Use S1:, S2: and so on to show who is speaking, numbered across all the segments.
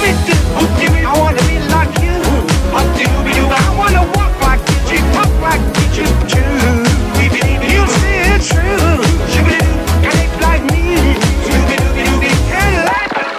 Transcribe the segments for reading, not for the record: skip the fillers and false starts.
S1: I wanna be like you. I wanna walk like you, talk like you, you say it's true. And it's like me. And life is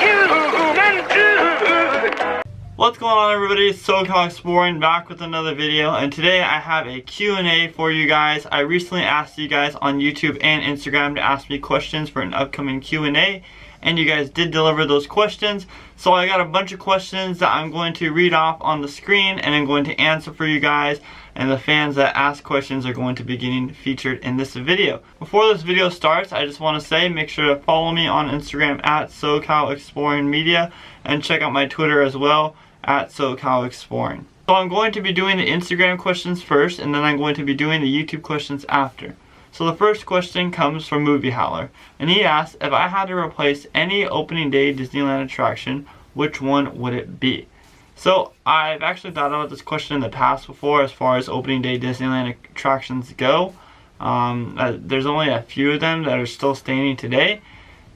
S1: human too.
S2: What's going on, everybody? SoCal Exploring back with another video, and today I have a Q&A for you guys. I recently asked you guys on YouTube and Instagram to ask me questions for an upcoming Q&A, and you guys did deliver those questions. So I got a bunch of questions that I'm going to read off on the screen and I'm going to answer for you guys, and the fans that ask questions are going to be getting featured in this video. Before this video starts, I just want to say make sure to follow me on Instagram at SoCal Exploring Media, and check out my Twitter as well at SoCal Exploring. So I'm going to be doing the Instagram questions first, and then I'm going to be doing the YouTube questions after. So the first question comes from Movie Howler, and he asks, if I had to replace any opening day Disneyland attraction, which one would it be? So I've actually thought about this question in the past before as far as opening day Disneyland attractions go. There's only a few of them that are still standing today,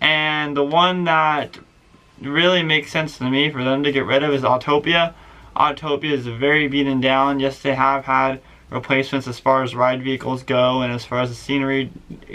S2: and the one that really makes sense to me for them to get rid of is Autopia. Autopia is very beaten down. Yes, they have had replacements as far as ride vehicles go and as far as the scenery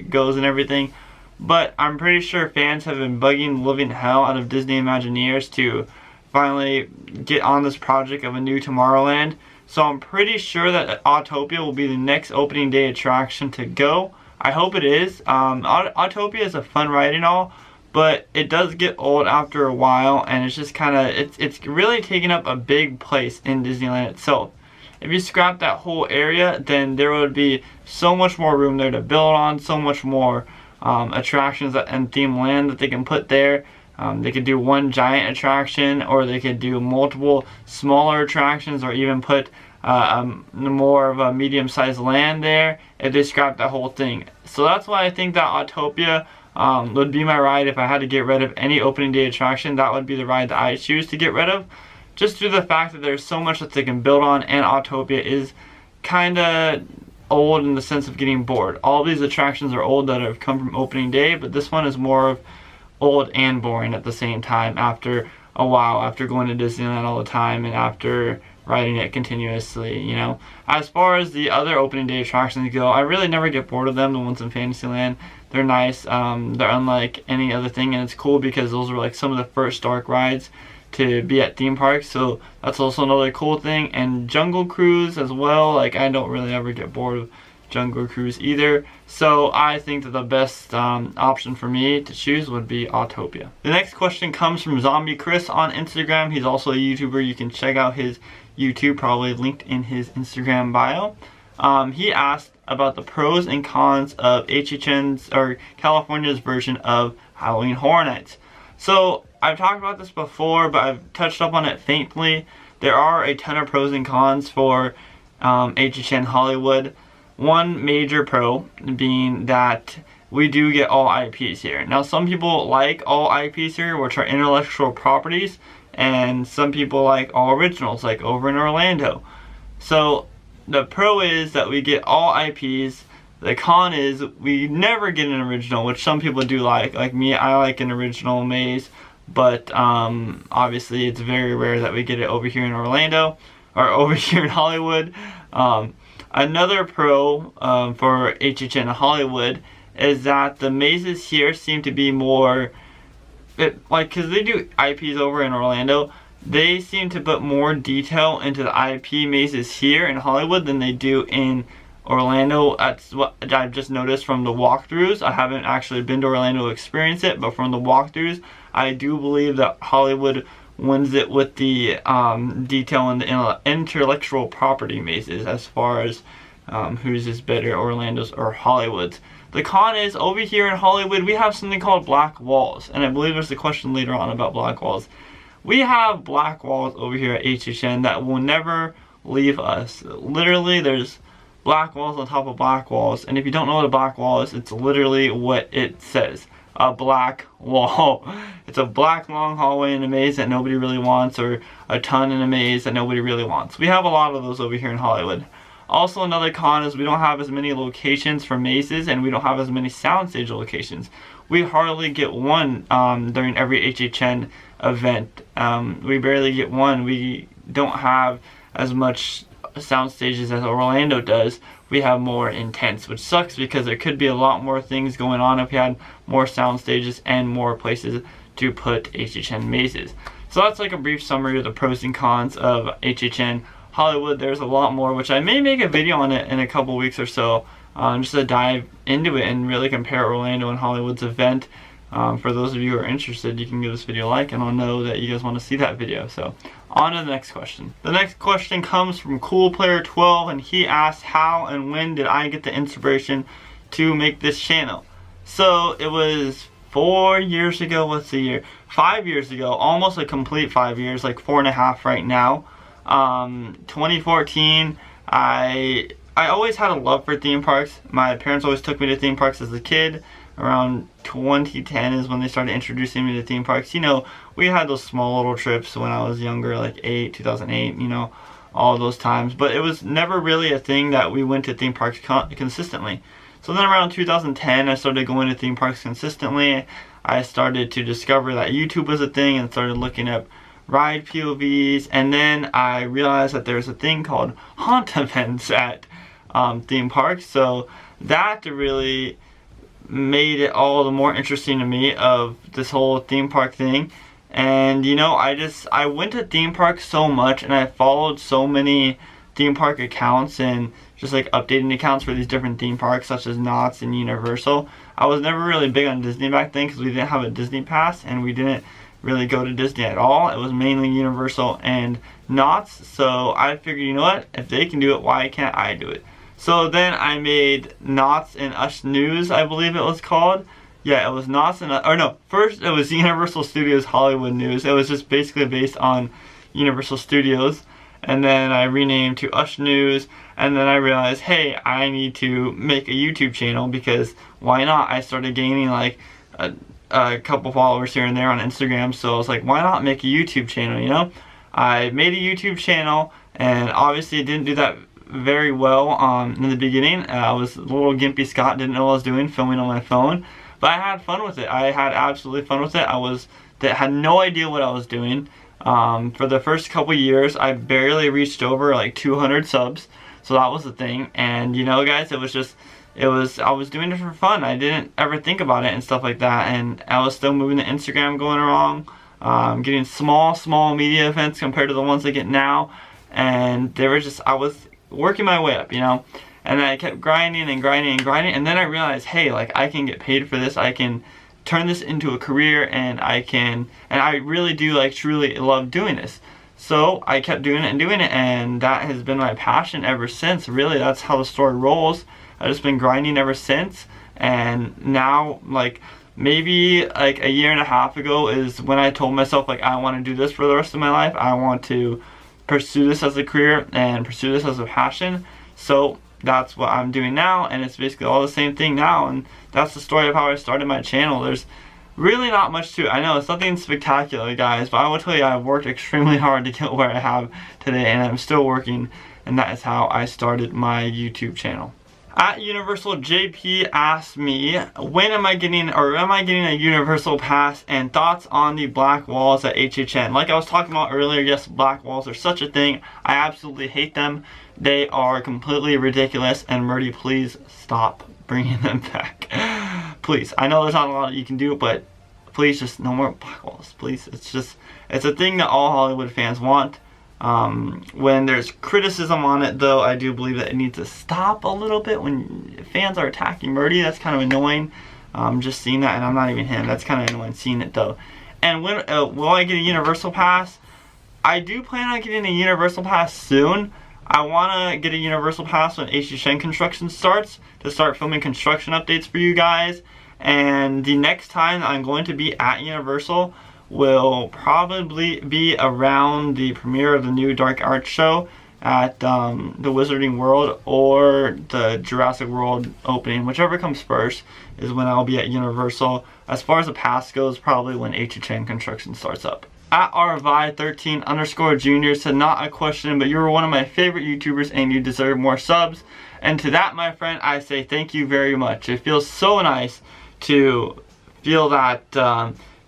S2: goes and everything, but I'm pretty sure fans have been bugging living hell out of Disney Imagineers to finally get on this project of a new Tomorrowland. So I'm pretty sure that Autopia will be the next opening day attraction to go. I hope it is. Autopia is a fun ride and all, but it does get old after a while, and it's just kind of, it's really taking up a big place in Disneyland itself. If you scrap that whole area, then there would be so much more room there to build on, so much more attractions and theme land that they can put there. They could do one giant attraction, or they could do multiple smaller attractions, or even put more of a medium-sized land there if they scrap that whole thing. So that's why I think that Autopia would be my ride. If I had to get rid of any opening day attraction, that would be the ride that I choose to get rid of. Just due to the fact that there's so much that they can build on, and Autopia is kind of old in the sense of getting bored. All these attractions are old that have come from opening day, but this one is more of old and boring at the same time after a while, after going to Disneyland all the time and after riding it continuously, you know. As far as the other opening day attractions go, I really never get bored of them, the ones in Fantasyland. They're nice, they're unlike any other thing, and it's cool because those were like some of the first dark rides to be at theme parks, so that's also another cool thing. And Jungle Cruise as well, like I don't really ever get bored of Jungle Cruise either, so I think that the best option for me to choose would be Autopia. The next question comes from Zombie Chris on Instagram. He's also a YouTuber. You can check out his YouTube, probably linked in his Instagram bio. He asked about the pros and cons of HHN's, or California's version of Halloween Horror Nights. So I've talked about this before, but I've touched up on it faintly. There are a ton of pros and cons for HHN Hollywood. One major pro being that we do get all IPs here. Now some people like all IPs here, which are intellectual properties, and some people like all originals, like over in Orlando. So the pro is that we get all IPs. The con is we never get an original, which some people do like. Like me, I like an original maze, but obviously it's very rare that we get it over here in Orlando, or over here in Hollywood. Another pro for HHN Hollywood is that the mazes here seem to be more, because they do IPs over in Orlando, they seem to put more detail into the IP mazes here in Hollywood than they do in Orlando. That's what I've just noticed from the walkthroughs. I haven't actually been to Orlando to experience it, but from the walkthroughs, I do believe that Hollywood wins it with the detail in the intellectual property mazes as far as whose is better, Orlando's or Hollywood's. The con is over here in Hollywood we have something called black walls, and I believe there's a question later on about black walls. We have black walls over here at HHN that will never leave us. Literally there's black walls on top of black walls, and if you don't know what a black wall is, it's literally what it says. A black wall. It's a black long hallway in a maze that nobody really wants, or a ton in a maze that nobody really wants. We have a lot of those over here in Hollywood. Also, another con is we don't have as many locations for mazes, and we don't have as many soundstage locations. We hardly get one during every HHN event. We barely get one. We don't have as much sound stages as Orlando does. We have more in tents, which sucks because there could be a lot more things going on if we had more sound stages and more places to put HHN mazes. So that's like a brief summary of the pros and cons of HHN Hollywood. There's a lot more, which I may make a video on it in a couple weeks or so, just to dive into it and really compare Orlando and Hollywood's event. For those of you who are interested, you can give this video a like, and I'll know that you guys want to see that video. So on to the next question. The next question comes from CoolPlayer12, and he asked, how and when did I get the inspiration to make this channel? So it was 4 years ago. What's the year? 5 years ago, almost a complete 5 years, like 4.5 right now. 2014. I always had a love for theme parks. My parents always took me to theme parks as a kid. Around 2010 is when they started introducing me to theme parks. You know, we had those small little trips when I was younger, like 2008, you know, all those times. But it was never really a thing that we went to theme parks consistently. So then around 2010, I started going to theme parks consistently. I started to discover that YouTube was a thing and started looking up ride POVs. And then I realized that there's a thing called haunt events at theme parks. So that really made it all the more interesting to me of this whole theme park thing. And you know, I went to theme parks so much, and I followed so many theme park accounts and just like updating accounts for these different theme parks such as Knott's and Universal. I was never really big on Disney back then because we didn't have a Disney pass and we didn't really go to Disney at all. It was mainly Universal and Knott's. So I figured, you know what, if they can do it, why can't I do it? So then I made Knott's and Us News, I believe it was called. Yeah, it was Knott's and, or no, first it was Universal Studios Hollywood News. It was just basically based on Universal Studios. And then I renamed to Us News. And then I realized, hey, I need to make a YouTube channel because why not? I started gaining like a couple followers here and there on Instagram. So I was like, why not make a YouTube channel, you know? I made a YouTube channel, and obviously it didn't do that very well in the beginning. I was a little gimpy Scott, didn't know what I was doing, filming on my phone, but I had fun with it. I had absolutely fun with it. I had no idea what I was doing. For the first couple years, I barely reached over like 200 subs, so that was the thing. And you know, guys, I was doing it for fun. I didn't ever think about it and stuff like that, and I was still moving the Instagram going wrong, getting small media events compared to the ones I get now, and I was working my way up, you know, and I kept grinding, and then I realized, hey, like, I can get paid for this. I can turn this into a career, and I really do, like, truly love doing this. So I kept doing it, and that has been my passion ever since. Really, that's how the story rolls. I've just been grinding ever since, and now, like, maybe like a year and a half ago is when I told myself, like, I want to do this for the rest of my life. I want to pursue this as a career and pursue this as a passion. So that's what I'm doing now, and it's basically all the same thing now, and that's the story of how I started my channel. There's really not much to it. I know it's nothing spectacular, guys, but I will tell you I've worked extremely hard to get where I have today, and I'm still working, and that is how I started my YouTube channel. At Universal, JP asked me, when am I getting a Universal Pass, and thoughts on the black walls at HHN. Like I was talking about earlier, yes, black walls are such a thing. I absolutely hate them. They are completely ridiculous, and Murdy, please stop bringing them back. Please. I know there's not a lot you can do, but please, just no more black walls, please. It's a thing that all Hollywood fans want. When there's criticism on it, though, I do believe that it needs to stop a little bit. When fans are attacking Murdy, that's kind of annoying. Just seeing that, and I'm not even him. That's kind of annoying seeing it, though. And when will I get a Universal Pass? I do plan on getting a Universal Pass soon. I want to get a Universal Pass when HHN construction starts, to start filming construction updates for you guys. And the next time I'm going to be at Universal will probably be around the premiere of the new Dark Arts show at the Wizarding World, or the Jurassic World opening. Whichever comes first is when I'll be at Universal. As far as the pass goes, probably when HHN construction starts up. At RVI13_Junior said, not a question, but you're one of my favorite YouTubers and you deserve more subs. And to that, my friend, I say thank you very much. It feels so nice to feel that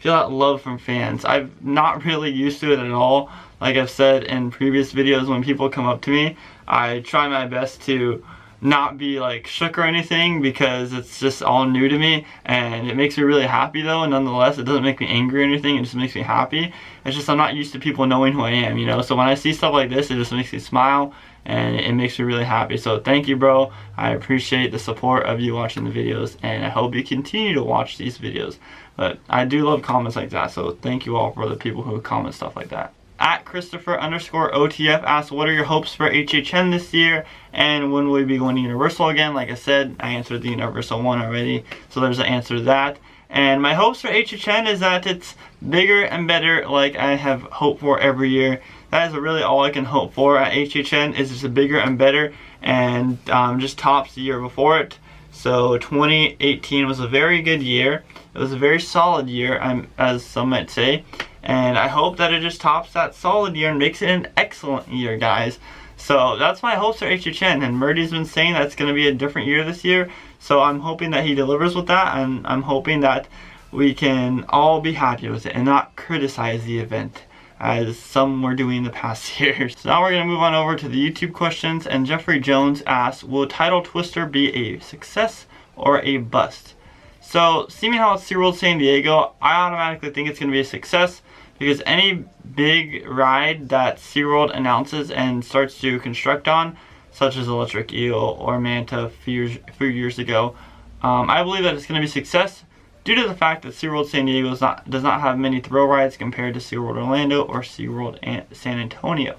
S2: feel that love from fans. I'm not really used to it at all. Like I've said in previous videos, when people come up to me, I try my best to not be like shook or anything, because it's just all new to me, and it makes me really happy though. And nonetheless, it doesn't make me angry or anything, it just makes me happy. It's just I'm not used to people knowing who I am, you know. So when I see stuff like this, it just makes me smile, and it makes me really happy. So thank you, bro. I appreciate the support of you watching the videos, and I hope you continue to watch these videos. But I do love comments like that, so thank you all for the people who comment stuff like that. At Christopher_OTF asks, what are your hopes for HHN this year, and when will we be going to Universal again? Like I said, I answered the Universal one already, so there's an answer to that. And my hopes for HHN is that it's bigger and better, like I have hoped for every year. That is really all I can hope for at HHN, is just a bigger and better, and just tops the year before it. So 2018 was a very good year. It was a very solid year, as some might say. And I hope that it just tops that solid year and makes it an excellent year, guys. So that's my hopes for HHN. And Murdy's been saying that it's going to be a different year this year. So I'm hoping that he delivers with that. And I'm hoping that we can all be happy with it and not criticize the event, as some were doing the past years. So now we're going to move on over to the YouTube questions. And Jeffrey Jones asks, will Title Twister be a success or a bust? So, seeing how it's SeaWorld San Diego, I automatically think it's going to be a success, because any big ride that SeaWorld announces and starts to construct on, such as Electric Eel or Manta a few years ago, I believe that it's going to be a success due to the fact that SeaWorld San Diego does not have many thrill rides compared to SeaWorld Orlando or SeaWorld San Antonio.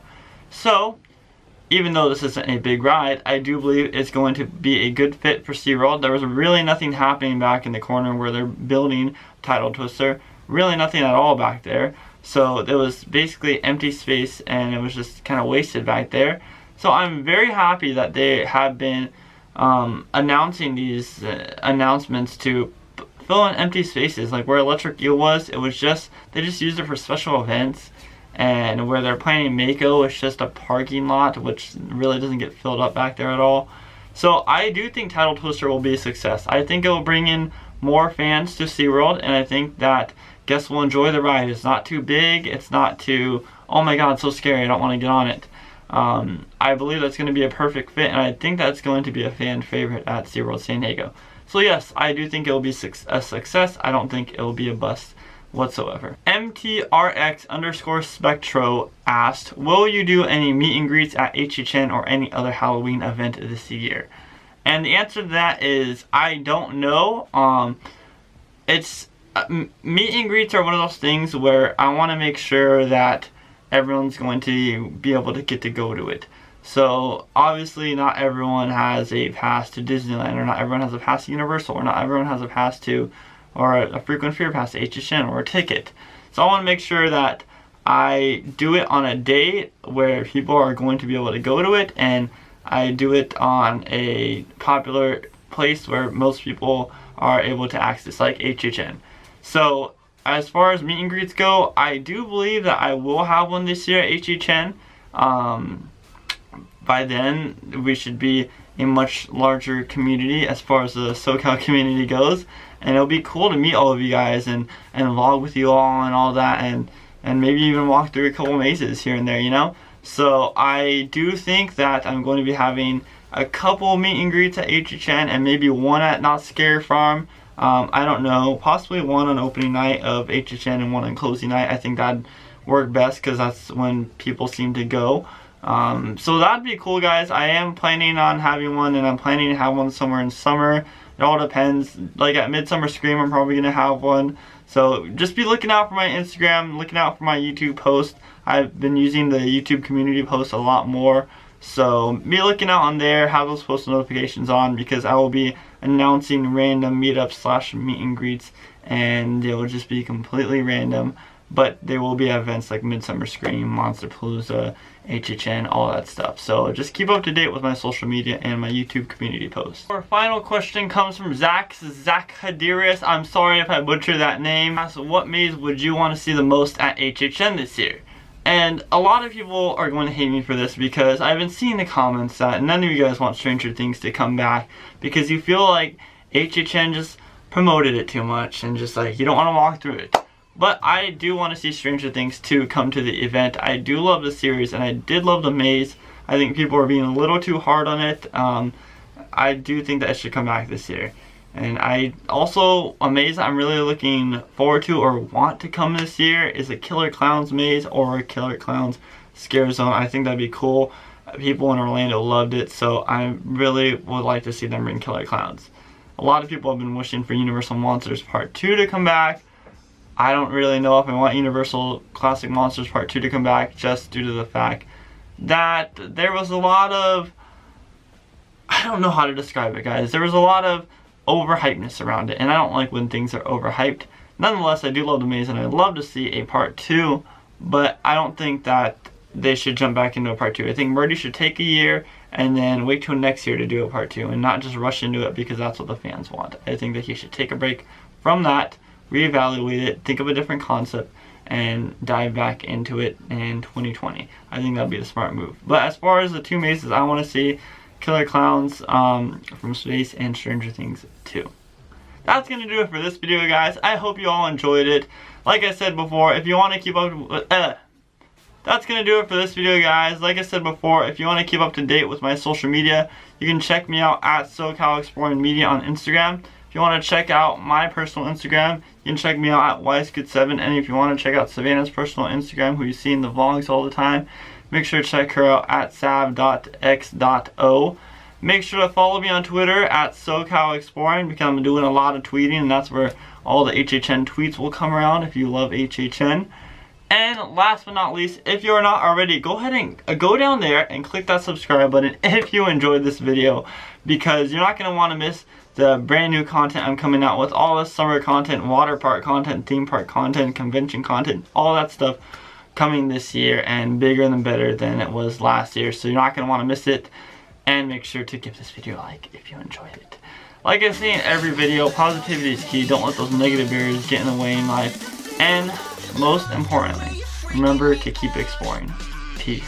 S2: So, even though this isn't a big ride, I do believe it's going to be a good fit for SeaWorld. There was really nothing happening back in the corner where they're building Tidal Twister. Really nothing at all back there. So there was basically empty space, and it was just kind of wasted back there. So I'm very happy that they have been announcing these announcements to fill in empty spaces. Like where Electric Eel was, they just used it for special events. And where they're planning Mako, it's just a parking lot, which really doesn't get filled up back there at all. So I do think Tidal Twister will be a success. I think it will bring in more fans to SeaWorld, and I think that guests will enjoy the ride. It's not too big, it's not too, oh my god, so scary, I don't want to get on it. I believe that's going to be a perfect fit, and I think that's going to be a fan favorite at SeaWorld San Diego. So yes, I do think it will be a success. I don't think it will be a bust whatsoever. MTRX_Spectro asked, will you do any meet and greets at HHN or any other Halloween event this year? And the answer to that is, I don't know. Meet and greets are one of those things where I want to make sure that everyone's going to be able to get to go to it. So obviously not everyone has a pass to Disneyland, or not everyone has a pass to Universal, or not everyone has a pass to, or a frequent fear pass to HHN, or a ticket. So I want to make sure that I do it on a day where people are going to be able to go to it, and I do it on a popular place where most people are able to access, like HHN. So as far as meet and greets go, I do believe that I will have one this year at HHN. By then, we should be a much larger community as far as the SoCal community goes, and it'll be cool to meet all of you guys and vlog with you all and all that, and maybe even walk through a couple mazes here and there, you know. So I do think that I'm going to be having a couple meet and greets at HHN, and maybe one at Not Scary Farm. I don't know, possibly one on opening night of HHN and one on closing night. I think that'd work best, because that's when people seem to go. So that'd be cool, guys. I am planning on having one, and I'm planning to have one somewhere in summer. It all depends. Like at Midsummer Scream, I'm probably going to have one. So just be looking out for my Instagram, looking out for my YouTube post. I've been using the YouTube community post a lot more. So be looking out on there, have those post notifications on, because I will be announcing random meetups / meet and greets, and they will just be completely random. But there will be events like Midsummer Scream, Monsterpalooza, HHN, all that stuff. So just keep up to date with my social media and my YouTube community posts. Our final question comes from Zach Hadirius. I'm sorry if I butchered that name. So what maze would you want to see the most at HHN this year? And a lot of people are going to hate me for this, because I've been seeing the comments that none of you guys want Stranger Things to come back, because you feel like HHN just promoted it too much and just like you don't want to walk through it. But I do want to see Stranger Things 2 come to the event. I do love the series, and I did love the maze. I think people are being a little too hard on it. I do think that it should come back this year. And I also, a maze I'm really looking forward to or want to come this year is a Killer Clowns maze or a Killer Clowns Scare Zone. I think that'd be cool. People in Orlando loved it, so I really would like to see them bring Killer Clowns. A lot of people have been wishing for Universal Monsters Part 2 to come back. I don't really know if I want Universal Classic Monsters Part 2 to come back, just due to the fact that there was a lot of, I don't know how to describe it, guys. There was a lot of overhypeness around it, and I don't like when things are overhyped. Nonetheless, I do love the maze, and I'd love to see a Part 2, but I don't think that they should jump back into a Part 2. I think Murdy should take a year and then wait till next year to do a Part 2 and not just rush into it because that's what the fans want. I think that he should take a break from that, reevaluate it, think of a different concept, and dive back into it in 2020. I think that'd be the smart move. But as far as the 2 mazes, I want to see Killer Clowns from Space and Stranger Things 2. That's going to do it for this video, guys. I hope you all enjoyed it. Like I said before, if you want to keep up with... That's going to do it for this video, guys. Like I said before, if you want to keep up to date with my social media, you can check me out at SoCal Exploring Media on Instagram. If you want to check out my personal Instagram, you can check me out at Yscoot7. And if you want to check out Savannah's personal Instagram, who you see in the vlogs all the time, make sure to check her out at sav.x.o. Make sure to follow me on Twitter at SoCal Exploring because I'm doing a lot of tweeting, and that's where all the HHN tweets will come around if you love HHN. And last but not least, if you're not already, go ahead and go down there and click that subscribe button if you enjoyed this video, because you're not going to want to miss the brand new content I'm coming out with. All the summer content, water park content, theme park content, convention content, all that stuff coming this year, and bigger and better than it was last year. So you're not going to want to miss it. And make sure to give this video a like if you enjoyed it. Like I say in every video, positivity is key. Don't let those negative barriers get in the way in life. And most importantly, remember to keep exploring. Peace.